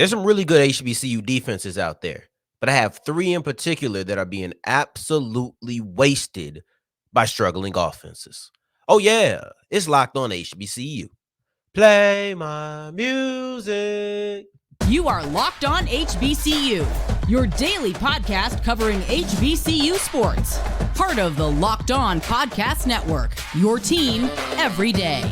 There's some really good HBCU defenses out there, but I have three in particular that are being absolutely wasted by struggling offenses. Oh, yeah, it's Locked On HBCU. Play my music. You are Locked On HBCU, your daily podcast covering HBCU sports. Part of the Locked On Podcast Network, your team every day.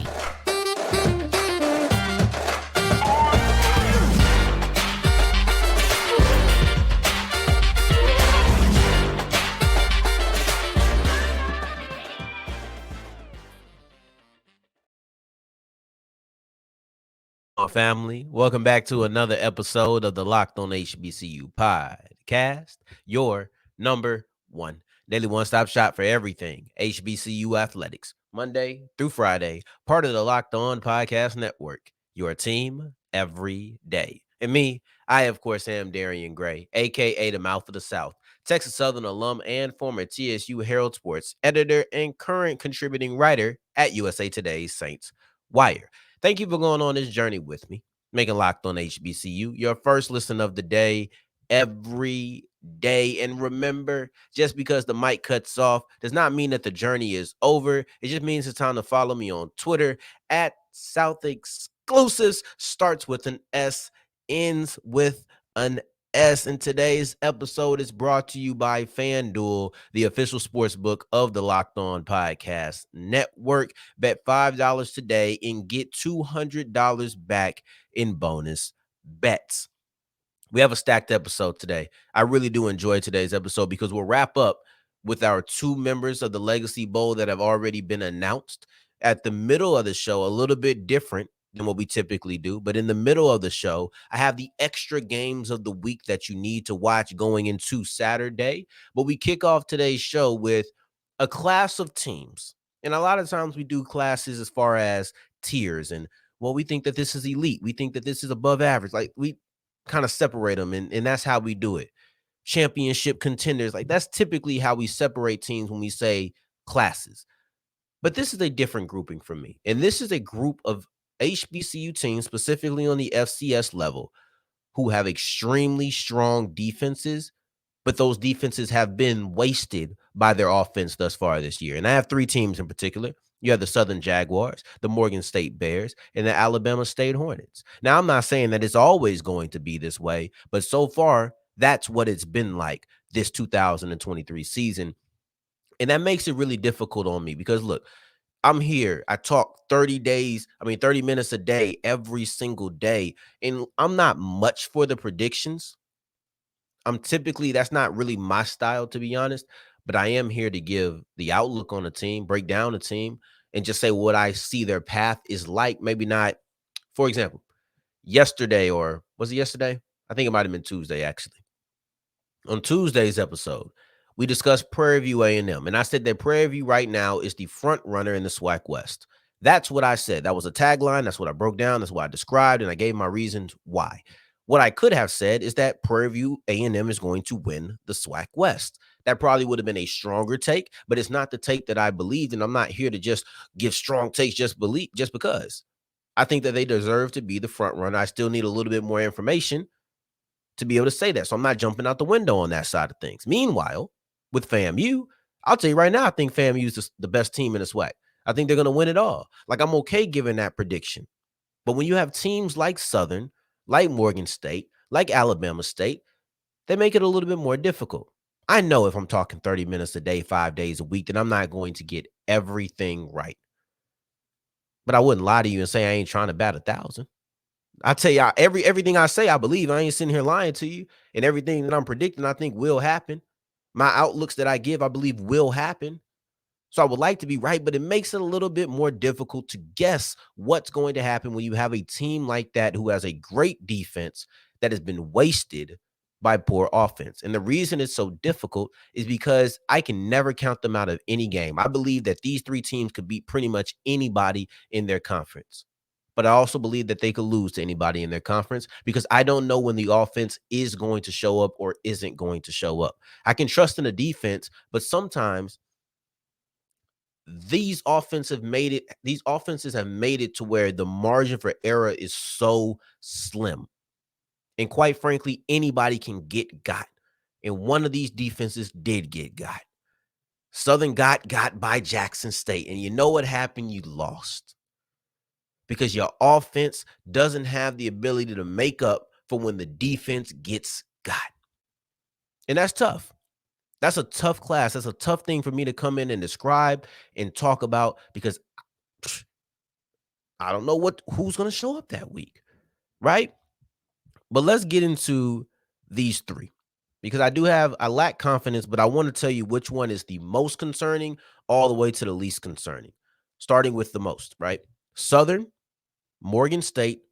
Family, welcome back to another episode of the Locked On HBCU podcast, your number one daily one-stop shop for everything HBCU athletics, Monday through Friday, part of the Locked On Podcast Network, your team every day. And me, I, of course, am Darian Gray, a.k.a. the Mouth of the South, Texas Southern alum and former TSU Herald Sports editor and current contributing writer at USA Today's Saints Wire. Thank you for going on this journey with me, making Locked On HBCU your first listen of the day every day. And remember, just because the mic cuts off does not mean that the journey is over. It just means it's time to follow me on Twitter at South Exclusives. Starts with an S, ends with an S. And today's episode is brought to you by FanDuel, the official sports book of the Locked On Podcast Network. Bet $5 today and get $200 back in bonus bets. We have a stacked episode today. I really do enjoy today's episode because we'll wrap up with our two members of the Legacy Bowl that have already been announced. At the middle of the show, a little bit different than what we typically do, but in the middle of the show, I have the extra games of the week that you need to watch going into Saturday. But we kick off today's show with a class of teams. And a lot of times we do classes as far as tiers and, well, we think that this is elite. We think that this is above average. Like, we kind of separate them, and that's how we do it. Championship contenders, like that's typically how we separate teams when we say classes. But this is a different grouping for me. And this is a group of HBCU teams, specifically on the FCS level, who have extremely strong defenses, but those defenses have been wasted by their offense thus far this year. And I have three teams in particular. You have the Southern Jaguars, the Morgan State Bears, and the Alabama State Hornets. Now, I'm not saying that it's always going to be this way, but so far, that's what it's been like this 2023 season. And that makes it really difficult on me because, look, I'm here. I talk 30 minutes a day, every single day. And I'm not much for the predictions. That's not really my style, to be honest, but I am here to give the outlook on a team, break down a team, and just say what I see their path is like. Maybe not, for example, yesterday, or was it yesterday? I think it might have been Tuesday, actually. On Tuesday's episode, we discussed Prairie View A&M, and I said that Prairie View right now is the front runner in the SWAC West. That's what I said. That was a tagline. That's what I broke down. That's what I described, and I gave my reasons why. What I could have said is that Prairie View A&M is going to win the SWAC West. That probably would have been a stronger take, but it's not the take that I believed, and I'm not here to just give strong takes just because. I think that they deserve to be the front runner. I still need a little bit more information to be able to say that, so I'm not jumping out the window on that side of things. Meanwhile, with FAMU, I'll tell you right now, I think FAMU is the best team in the SWAC. I think they're going to win it all. Like, I'm okay giving that prediction. But when you have teams like Southern, like Morgan State, like Alabama State, they make it a little bit more difficult. I know if I'm talking 30 minutes a day, 5 days a week, then I'm not going to get everything right. But I wouldn't lie to you and say I ain't trying to bat 1,000. I tell you, everything I say, I believe. I ain't sitting here lying to you. And everything that I'm predicting, I think will happen. My outlooks that I give, I believe will happen. So I would like to be right, but it makes it a little bit more difficult to guess what's going to happen when you have a team like that who has a great defense that has been wasted by poor offense. And the reason it's so difficult is because I can never count them out of any game. I believe that these three teams could beat pretty much anybody in their conference. But I also believe that they could lose to anybody in their conference because I don't know when the offense is going to show up or isn't going to show up. I can trust in the defense, but sometimes these offenses have made it to where the margin for error is so slim. And quite frankly, anybody can get got. And one of these defenses did get got. Southern got by Jackson State. And you know what happened? You lost. Because your offense doesn't have the ability to make up for when the defense gets got. And that's tough. That's a tough class. That's a tough thing for me to come in and describe and talk about because I don't know who's going to show up that week, right? But let's get into these three because I lack confidence, but I want to tell you which one is the most concerning all the way to the least concerning, starting with the most, right? Southern, Morgan State,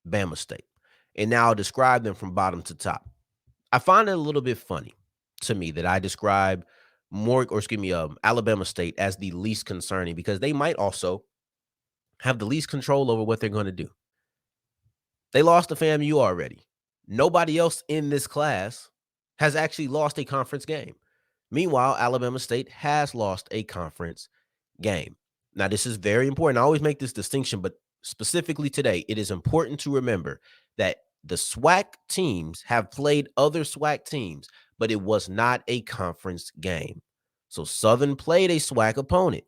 Bama State. And now I'll describe them from bottom to top. I find it a little bit funny to me that I describe Alabama State as the least concerning because they might also have the least control over what they're going to do. They lost to FAMU already. Nobody else in this class has actually lost a conference game. Meanwhile, Alabama State has lost a conference game. Now, this is very important. I always make this distinction, but specifically today, it is important to remember that the SWAC teams have played other SWAC teams, but it was not a conference game. So Southern played a SWAC opponent,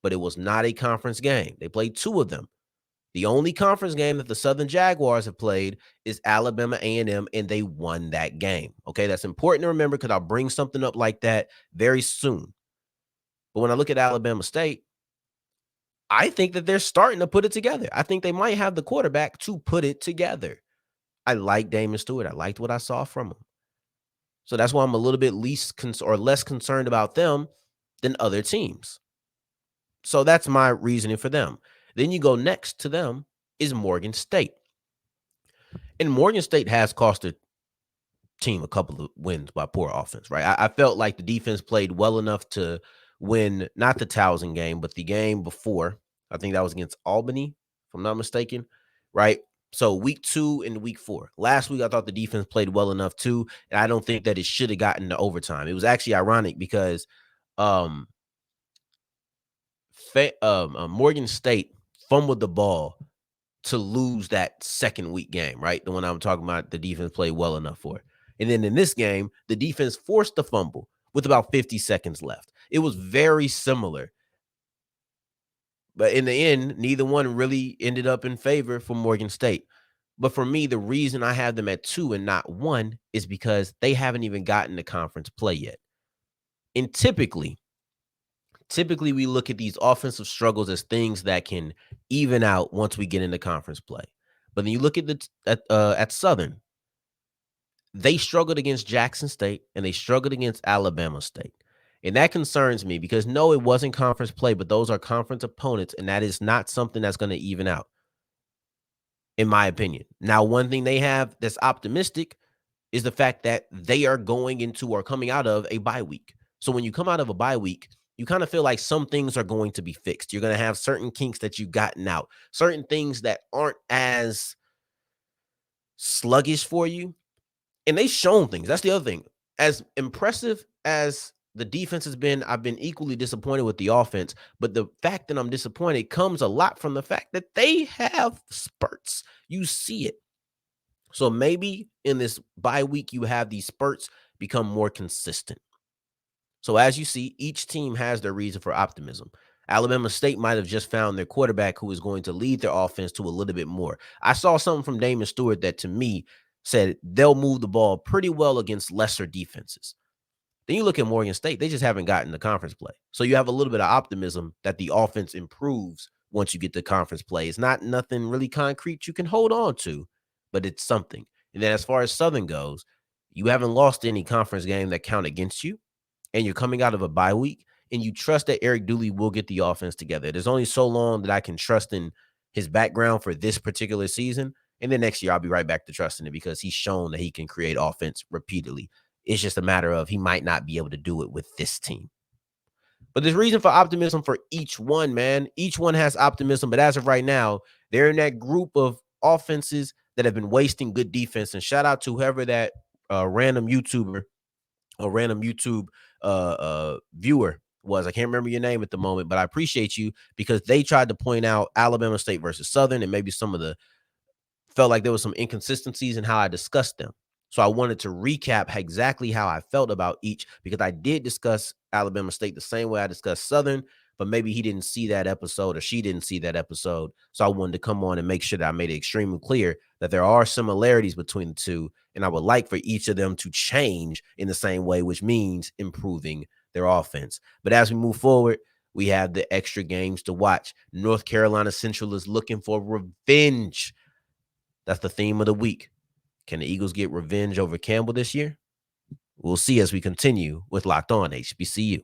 but it was not a conference game. They played two of them. The only conference game that the Southern Jaguars have played is Alabama A&M, and they won that game. Okay, that's important to remember because I'll bring something up like that very soon. But when I look at Alabama State, I think that they're starting to put it together. I think they might have the quarterback to put it together. I like Damon Stewart. I liked what I saw from him. So that's why I'm a little bit less concerned about them than other teams. So that's my reasoning for them. Then you go next to them is Morgan State. And Morgan State has cost a team a couple of wins by poor offense, right? I felt like the defense played well enough to win, not the Towson game, but the game before. I think that was against Albany, if I'm not mistaken, right? So week 2 and week 4. Last week, I thought the defense played well enough too, and I don't think that it should have gotten to overtime. It was actually ironic because Morgan State fumbled the ball to lose that second week game, right? The one I'm talking about, the defense played well enough for. And then in this game, the defense forced the fumble with about 50 seconds left. It was very similar. But in the end, neither one really ended up in favor for Morgan State. But for me, the reason I have them at 2 and not 1 is because they haven't even gotten to conference play yet. And typically we look at these offensive struggles as things that can even out once we get into conference play. But then you look at Southern. They struggled against Jackson State and they struggled against Alabama State. And that concerns me because no, it wasn't conference play, but those are conference opponents, and that is not something that's going to even out, in my opinion. Now, one thing they have that's optimistic is the fact that they are going into or coming out of a bye week. So when you come out of a bye week, you kind of feel like some things are going to be fixed. You're going to have certain kinks that you've gotten out, certain things that aren't as sluggish for you. And they've shown things. That's the other thing. As impressive as the defense has been, I've been equally disappointed with the offense. But the fact that I'm disappointed comes a lot from the fact that they have spurts. You see it. So maybe in this bye week, you have these spurts become more consistent. So as you see, each team has their reason for optimism. Alabama State might have just found their quarterback who is going to lead their offense to a little bit more. I saw something from Damon Stewart that to me said they'll move the ball pretty well against lesser defenses. Then you look at Morgan State, they just haven't gotten the conference play. So you have a little bit of optimism that the offense improves once you get to conference play. It's not nothing really concrete you can hold on to, but it's something. And then as far as Southern goes, you haven't lost any conference game that count against you, and you're coming out of a bye week, and you trust that Eric Dooley will get the offense together. There's only so long that I can trust in his background for this particular season. And then next year, I'll be right back to trusting it because he's shown that he can create offense repeatedly. It's just a matter of he might not be able to do it with this team. But there's reason for optimism for each one, man. Each one has optimism. But as of right now, they're in that group of offenses that have been wasting good defense. And shout out to whoever that random YouTuber or random YouTube viewer was. I can't remember your name at the moment, but I appreciate you because they tried to point out Alabama State versus Southern and maybe some of the felt like there was some inconsistencies in how I discussed them. So I wanted to recap exactly how I felt about each, because I did discuss Alabama State the same way I discussed Southern, but maybe he didn't see that episode or she didn't see that episode. So I wanted to come on and make sure that I made it extremely clear that there are similarities between the two, and I would like for each of them to change in the same way, which means improving their offense. But as we move forward, we have the extra games to watch. North Carolina Central is looking for revenge. That's the theme of the week. Can the Eagles get revenge over Campbell this year? We'll see as we continue with Locked On HBCU.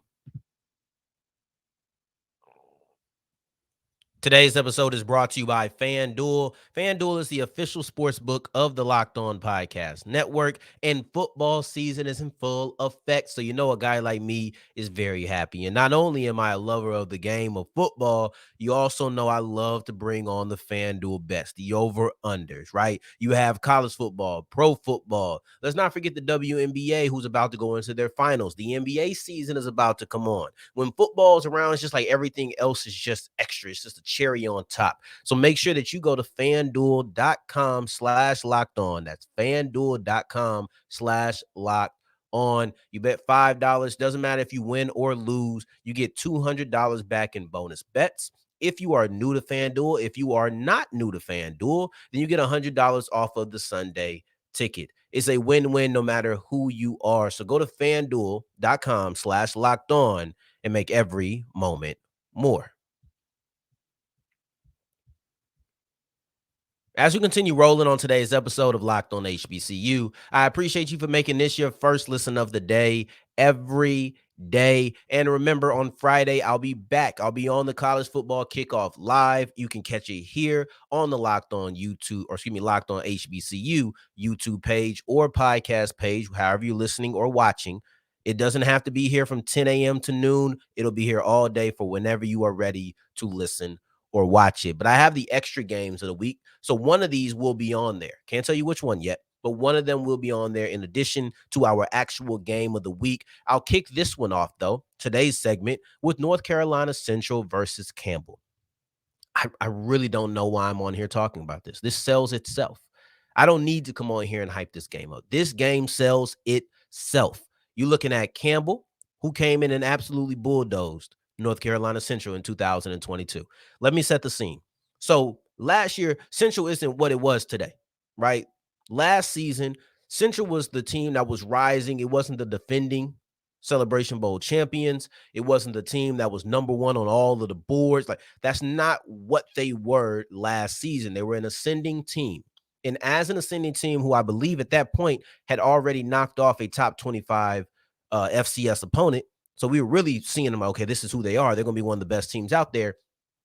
Today's episode is brought to you by FanDuel. FanDuel is the official sports book of the Locked On Podcast Network, and football season is in full effect. So, a guy like me is very happy. And not only am I a lover of the game of football, you also know I love to bring on the FanDuel bets, the over-unders, right? You have college football, pro football. Let's not forget the WNBA, who's about to go into their finals. The NBA season is about to come on. When football's around, it's just like everything else is just extra. It's just a cherry on top. So make sure that you go to FanDuel.com/locked-on. That's FanDuel.com/locked-on. You bet $5. Doesn't matter if you win or lose. You get $200 back in bonus bets. If you are new to FanDuel, if you are not new to FanDuel, then you get $100 off of the Sunday ticket. It's a win-win no matter who you are. So go to FanDuel.com/locked-on and make every moment more. As we continue rolling on today's episode of Locked On HBCU, I appreciate you for making this your first listen of the day every day. And remember, on Friday, I'll be back. I'll be on the college football kickoff live. You can catch it here on the Locked On Locked On HBCU YouTube page or podcast page, however you're listening or watching. It doesn't have to be here from 10 a.m. to noon. It'll be here all day for whenever you are ready to listen or watch it. But I have the extra games of the week. So one of these will be on there. Can't tell you which one yet, but one of them will be on there in addition to our actual game of the week. I'll kick this one off, though, today's segment, with North Carolina Central versus Campbell. I really don't know why I'm on here talking about this. This sells itself. I don't need to come on here and hype this game up. This game sells itself. You're looking at Campbell, who came in and absolutely bulldozed North Carolina Central in 2022. Let me set the scene. So last year, Central isn't what it was today, right? Last season, Central was the team that was rising. It wasn't the defending Celebration Bowl champions. It wasn't the team that was number one on all of the boards. Like, that's not what they were last season. They were an ascending team. And as an ascending team, who I believe at that point had already knocked off a top 25 FCS opponent. So we were really seeing them, okay, this is who they are. They're going to be one of the best teams out there.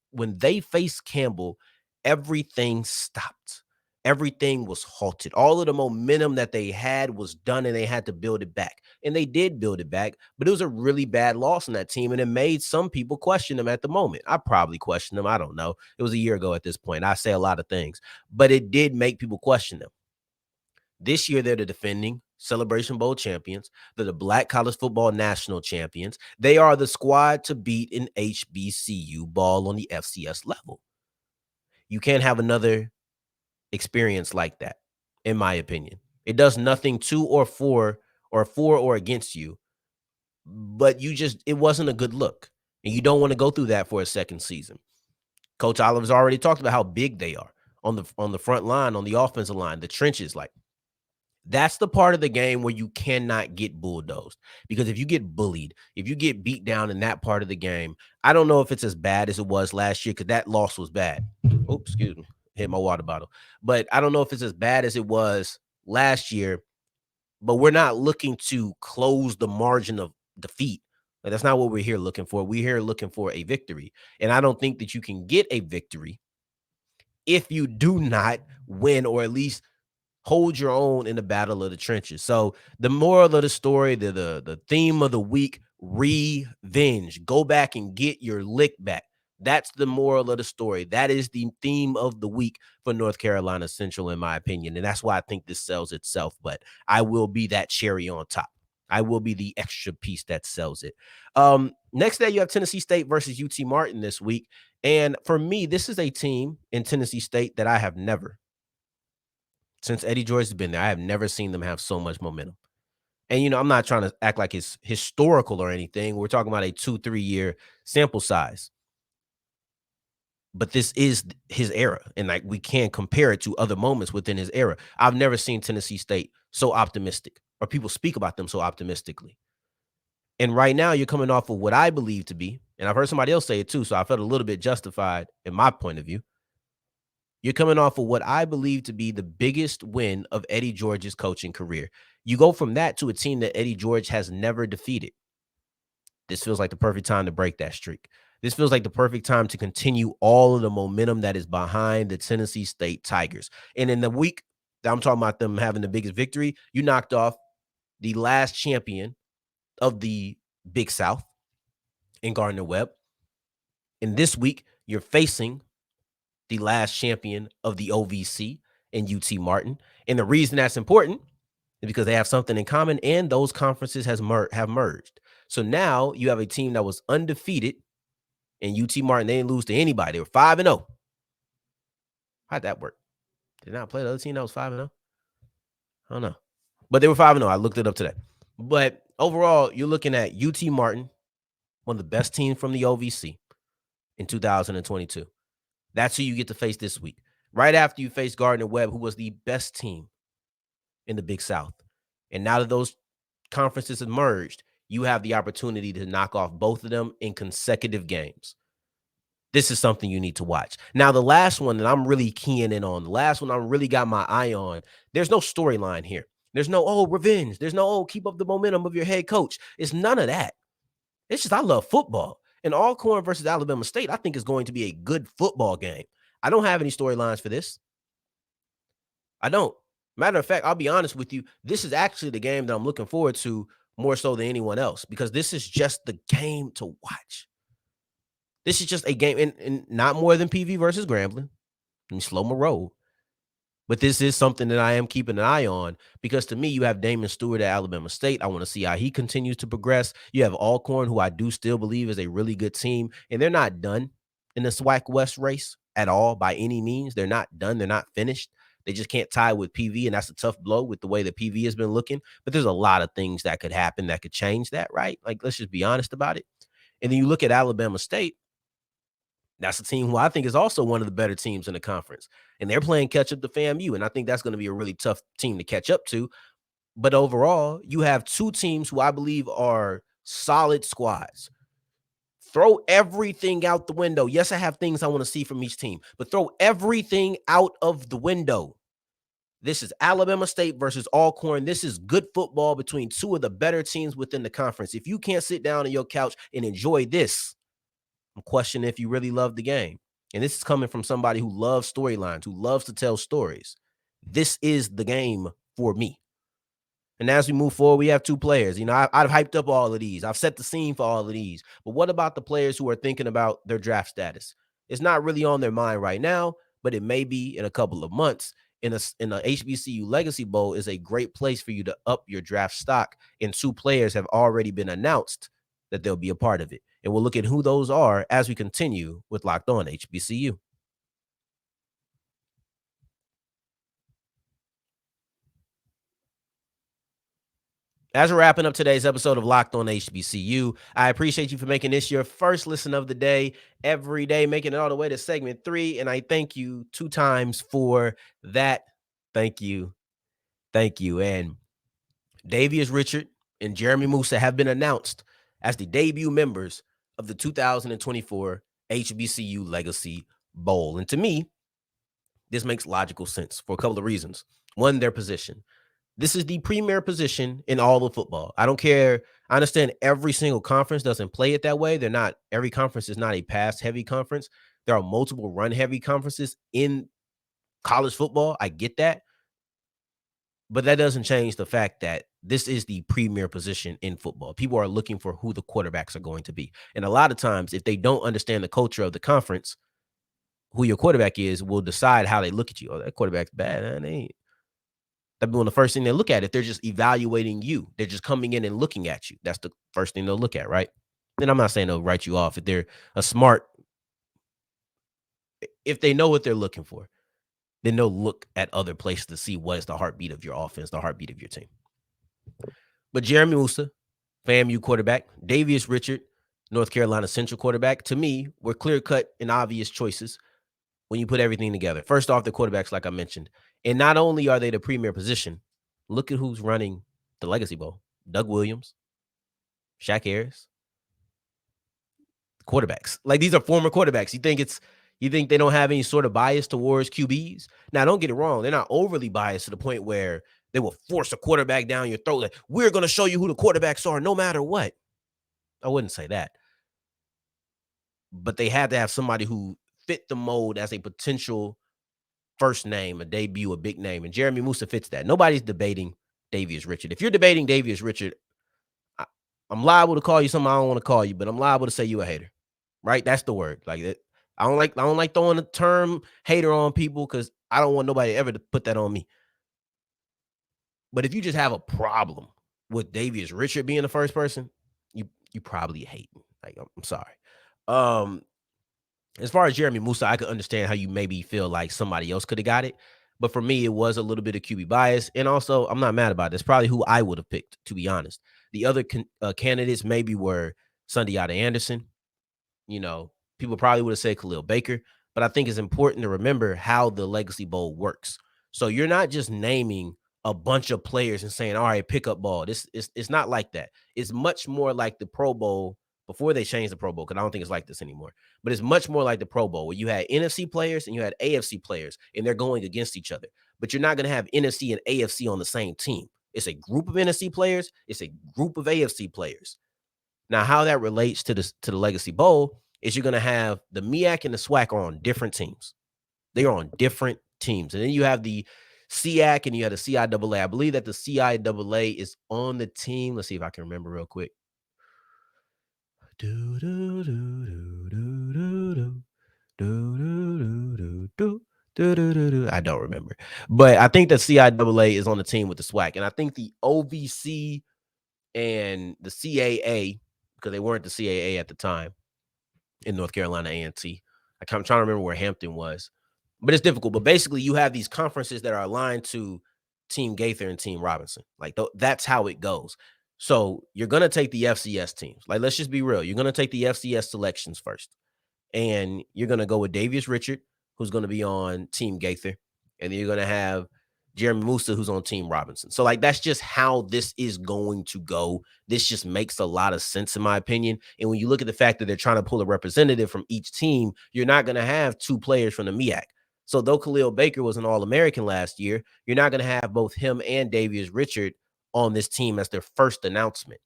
When they faced Campbell, everything stopped. Everything was halted. All of the momentum that they had was done, and they had to build it back. And they did build it back, but it was a really bad loss in that team, and it made some people question them at the moment. I probably questioned them. I don't know. It was a year ago at this point. I say a lot of things, but it did make people question them. This year, they're the defending Celebration Bowl champions. They're the Black College Football National champions. They are the squad to beat in HBCU ball on the FCS level. You can't have another experience like that, in my opinion. It does nothing to or for or against you, but it wasn't a good look, and you don't want to go through that for a second season. Coach Oliver's already talked about how big they are on the front line, on the offensive line, the trenches. Like, that's the part of the game where you cannot get bulldozed, because if you get bullied, if you get beat down in that part of the game, I don't know if it's as bad as it was last year, because that loss was bad. Oops, excuse me. Hit my water bottle. But I don't know if it's as bad as it was last year, but we're not looking to close the margin of defeat. Like, that's not what we're here looking for. We're here looking for a victory. And I don't think that you can get a victory if you do not win, or at least hold your own in the battle of the trenches. So the moral of the story, the theme of the week, revenge. Go back and get your lick back. That's the moral of the story. That is the theme of the week for North Carolina Central, in my opinion. And that's why I think this sells itself. But I will be that cherry on top. I will be the extra piece that sells it. Next day, you have Tennessee State versus UT Martin this week. And for me, this is a team in Tennessee State that I have never Since Eddie George has been there, I have never seen them have so much momentum. And, I'm not trying to act like it's historical or anything. We're talking about a 2-3 year sample size. But this is his era, and like we can't compare it to other moments within his era. I've never seen Tennessee State so optimistic, or people speak about them so optimistically. And right now, you're coming off of what I believe to be, and I've heard somebody else say it too, so I felt a little bit justified in my point of view. You're coming off of what I believe to be the biggest win of Eddie George's coaching career. You go from that to a team that Eddie George has never defeated. This feels like the perfect time to break that streak. This feels like the perfect time to continue all of the momentum that is behind the Tennessee State Tigers. And in the week that I'm talking about them having the biggest victory, you knocked off the last champion of the Big South in Gardner-Webb. And this week, you're facing the last champion of the OVC in UT Martin. And the reason that's important is because they have something in common, and those conferences have merged. So now you have a team that was undefeated in UT Martin. They didn't lose to anybody. They were 5-0. How'd that work? Did not play the other team that was 5-0? I don't know. But they were 5-0. I looked it up today. But overall, you're looking at UT Martin, one of the best teams from the OVC in 2022. That's who you get to face this week. Right after you face Gardner-Webb, who was the best team in the Big South. And now that those conferences have merged, you have the opportunity to knock off both of them in consecutive games. This is something you need to watch. Now, the last one that I'm really keying in on, the last one I really got my eye on, there's no storyline here. There's no, revenge. There's no, keep up the momentum of your head coach. It's none of that. It's just I love football. And Alcorn versus Alabama State, I think, is going to be a good football game. I don't have any storylines for this. I don't. Matter of fact, I'll be honest with you. This is actually the game that I'm looking forward to more so than anyone else, because this is just the game to watch. This is just a game, and not more than PV versus Grambling. Let me slow my roll. But this is something that I am keeping an eye on, because to me, you have Damon Stewart at Alabama State. I want to see how he continues to progress. You have Alcorn, who I do still believe is a really good team, and they're not done in the SWAC West race at all by any means. They're not done. They're not finished. They just can't tie with PV, and that's a tough blow with the way that PV has been looking. But there's a lot of things that could happen that could change that, right? Like, let's just be honest about it. And then you look at Alabama State. That's a team who I think is also one of the better teams in the conference. And they're playing catch up to FAMU. And I think that's going to be a really tough team to catch up to. But overall, you have two teams who I believe are solid squads. Throw everything out the window. Yes, I have things I want to see from each team, but throw everything out of the window. This is Alabama State versus Alcorn. This is good football between two of the better teams within the conference. If you can't sit down on your couch and enjoy this, I'm questioning if you really love the game. And this is coming from somebody who loves storylines, who loves to tell stories. This is the game for me. And as we move forward, we have two players. I've hyped up all of these. I've set the scene for all of these. But what about the players who are thinking about their draft status? It's not really on their mind right now, but it may be in a couple of months. In a HBCU Legacy Bowl is a great place for you to up your draft stock. And two players have already been announced that they'll be a part of it. And we'll look at who those are as we continue with Locked On HBCU. As we're wrapping up today's episode of Locked On HBCU, I appreciate you for making this your first listen of the day every day, making it all the way to segment 3. And I thank you 2 times for that. Thank you. Thank you. And Davius Richard and Jeremy Moussa have been announced as the debut members of the 2024 HBCU Legacy Bowl. And to me, this makes logical sense for a couple of reasons. One, their position. This is the premier position in all of football. I don't care. I understand every single conference doesn't play it that way. Every conference is not a pass-heavy conference. There are multiple run-heavy conferences in college football. I get that. But that doesn't change the fact that this is the premier position in football. People are looking for who the quarterbacks are going to be. And a lot of times, if they don't understand the culture of the conference, who your quarterback is will decide how they look at you. Oh, that quarterback's bad. That'd be one of the first thing they look at if they're just evaluating you. They're just coming in and looking at you. That's the first thing they'll look at, right? And I'm not saying they'll write you off if they're if they know what they're looking for. then they'll look at other places to see what is the heartbeat of your offense, the heartbeat of your team. But Jeremy Moussa, FAMU quarterback, Davius Richard, North Carolina Central quarterback, to me, were clear-cut and obvious choices when you put everything together. First off, the quarterbacks, like I mentioned. And not only are they the premier position, look at who's running the Legacy Bowl. Doug Williams, Shaq Harris, quarterbacks. Like, these are former quarterbacks. You think they don't have any sort of bias towards QBs? Now, don't get it wrong. They're not overly biased to the point where they will force a quarterback down your throat. Like, we're going to show you who the quarterbacks are no matter what. I wouldn't say that. But they had to have somebody who fit the mold as a potential first name, a debut, a big name. And Jeremy Moussa fits that. Nobody's debating Davius Richard. If you're debating Davius Richard, I'm liable to call you something I don't want to call you, but I'm liable to say you a hater. Right? That's the word. Like that. I don't like throwing the term hater on people because I don't want nobody ever to put that on me. But if you just have a problem with Davius Richard being the first person, you probably hate me. Like, I'm sorry. As far as Jeremy Moussa, I could understand how you maybe feel like somebody else could have got it. But for me, it was a little bit of QB bias. And also, I'm not mad about it. It's probably who I would have picked, to be honest. The other candidates maybe were Sundiata Anderson. You know, people probably would have said Khalil Baker. But I think it's important to remember how the Legacy Bowl works. So you're not just naming a bunch of players and saying, all right, pick up ball. It's not like that. It's much more like the Pro Bowl before they changed the Pro Bowl, because I don't think it's like this anymore. But it's much more like the Pro Bowl where you had NFC players and you had AFC players, and they're going against each other. But you're not going to have NFC and AFC on the same team. It's a group of NFC players. It's a group of AFC players. Now, how that relates to the Legacy Bowl is you're going to have the MEAC and the SWAC are on different teams. They are on different teams. And then you have the SEAC and you have the CIAA. I believe that the CIAA is on the team. Let's see if I can remember real quick. I don't remember. But I think that CIAA is on the team with the SWAC. And I think the OVC and the CAA, because they weren't the CAA at the time in North Carolina A&T. I'm trying to remember where Hampton was. But it's difficult. But basically, you have these conferences that are aligned to Team Gaither and Team Robinson. Like, that's how it goes. So you're going to take the FCS teams. Like, let's just be real. You're going to take the FCS selections first. And you're going to go with Davius Richard, who's going to be on Team Gaither. And then you're going to have Jeremy Moussa, who's on Team Robinson. So, like, that's just how this is going to go. This just makes a lot of sense, in my opinion. And when you look at the fact that they're trying to pull a representative from each team, you're not going to have two players from the MEAC. So though Khalil Baker was an All-American last year, you're not going to have both him and Davius Richard on this team as their first announcement.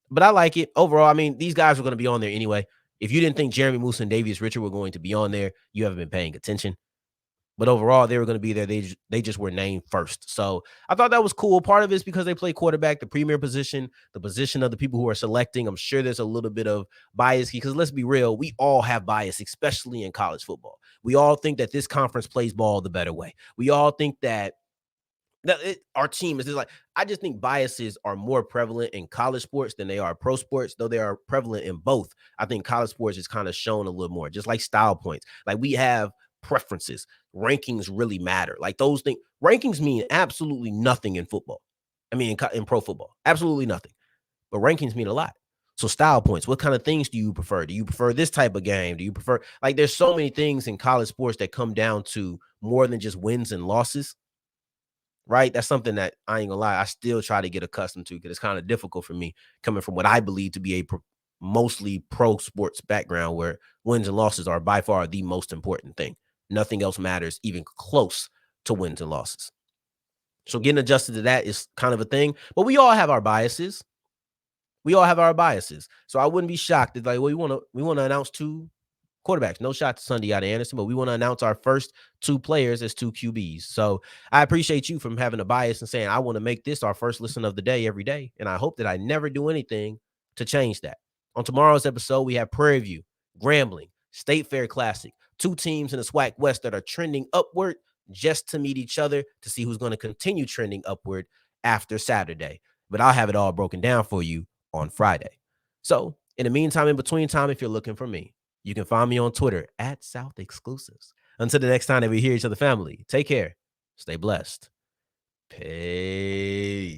But I like it. Overall, I mean, these guys were going to be on there anyway. If you didn't think Jeremy Moussa and Davius Richard were going to be on there, you haven't been paying attention. But overall, they were going to be there. They just were named first. So I thought that was cool. Part of it is because they play quarterback, the premier position, the position of the people who are selecting. I'm sure there's a little bit of bias because let's be real, we all have bias, especially in college football. We all think that this conference plays ball the better way. We all think that our team is just like, I just think biases are more prevalent in college sports than they are pro sports, though they are prevalent in both. I think college sports is kind of shown a little more, just like style points. Like, we have preferences. Rankings really matter. Like, those things, rankings mean absolutely nothing in football. I mean, in pro football, absolutely nothing. But rankings mean a lot. So style points, what kind of things do you prefer? Do you prefer this type of game? Do you prefer, like, there's so many things in college sports that come down to more than just wins and losses. Right? That's something that I ain't gonna lie, I still try to get accustomed to because it's kind of difficult for me coming from what I believe to be a mostly pro sports background where wins and losses are by far the most important thing. Nothing else matters even close to wins and losses. So getting adjusted to that is kind of a thing, but we all have our biases. So I wouldn't be shocked if, like, well, we want to announce two quarterbacks. No shot to Sundiata Anderson, but we want to announce our first two players as two QBs. So I appreciate you from having a bias and saying, I want to make this our first listen of the day every day. And I hope that I never do anything to change that. On tomorrow's episode, we have Prairie View, Grambling, State Fair Classic, two teams in the SWAC West that are trending upward just to meet each other to see who's going to continue trending upward after Saturday. But I'll have it all broken down for you on Friday. So in the meantime, in between time, if you're looking for me, you can find me on Twitter at South Exclusives. Until the next time that we hear each other, family, take care. Stay blessed. Peace.